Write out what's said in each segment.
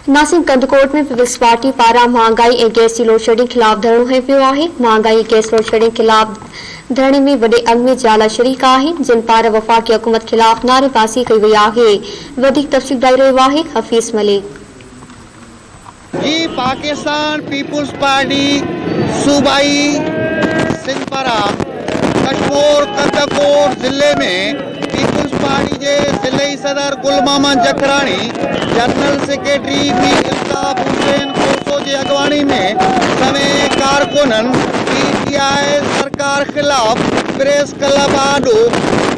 नासिक कंदकोट में peoples party पारा महंगाई और गैस की लोड शेडिंग खिलाफ धरणो है पियो है। महंगाई गैस लोड शेडिंग खिलाफ धरणे में वडे अंग में जाला शरीक आहिन, जिन पार वफाकी हुकूमत खिलाफ नारेबाज़ी कई वई आहे। वधीक तफ़सील ॾेई रहियो आहे हफ़ीज़ मलिक। जी, पाकिस्तान पीपुल्स पार्टी सूबाई सिंध पारा कशमोर कंदकोट ज़िले में पीपुल्स पार्टी के ज़िले सदर गुल मोहम्मद जखरानी, जनरल सेक्रेटरी मीर इल्ताफ हुसैन कोसो की अगवानी में समें कारकुनन पीटीआई सरकार खिलाफ प्रेस क्लब आडो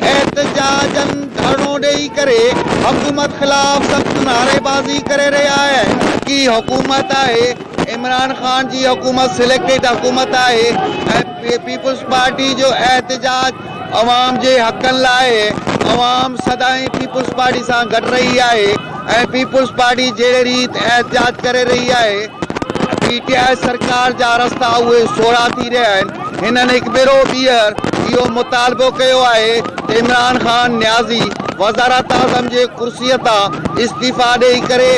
एहतजाजन धरणो ॾेई करे हुकूमत खिलाफ सख्त नारेबाज़ी करे रहा है कि हुकूमत है इमरान खान जी हुकूमत सिलेक्टेड हुकूमत है। पीपुल्स पार्टी जो एहतजाज अवाम के हकन लाए अवाम सदाई पीपुल्स पार्टी से गड रही है। पीपुल्स पार्टी जहिड़े रीत एहतजाज करे रही है, पीटीआई सरकार जा रस्ता उहे सोड़ा थी रहा है। इन्होंने एक बेरो ॿीहर इहो मुतालबो किया है कि इमरान खान न्याज़ी वज़ारत आज़म के कुर्सीअ तां इस्तीफ़ा ॾेई करे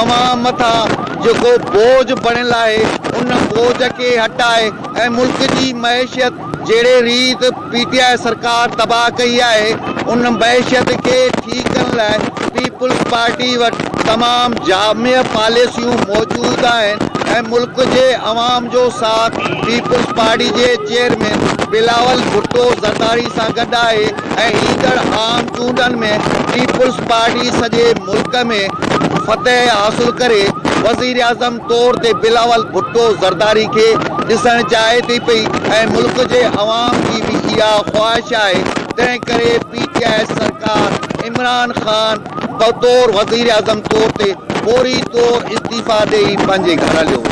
अवाम मथा जो बोझ बणियल है उन बोझ के हटाए ऐं मुल्क की मैशियत जहिड़े रीत पीटीआई सरकार तबाह कई है उन मैशियत के ठीक करण लाइ पीपुल्स पार्टी वटि तमाम जामिया पॉलिसियूं मौजूद हैं। मुल्क के अवाम जो साथ पीपुल्स पार्टी के चेयरमैन बिलावल भुट्टो ज़रदारी से गड है। ईंदड़ आम चूंडन में पीपुल्स पार्टी सजे मुल्क में फतेह हासिल करे वज़ीर आज़म तौर ते बिलावल भुट्टो ज़रदारी के ॾिसण चाहे थी पई ऐं मुल्क के अवाम की भी इहा ख्वाहिश है। तंहिं करे पीटीआई सरकार इमरान खान बतौर वज़ीर आज़म तौर ते फौरी तौर इस्तीफ़ा ॾेई पंहिंजे घर हलियो।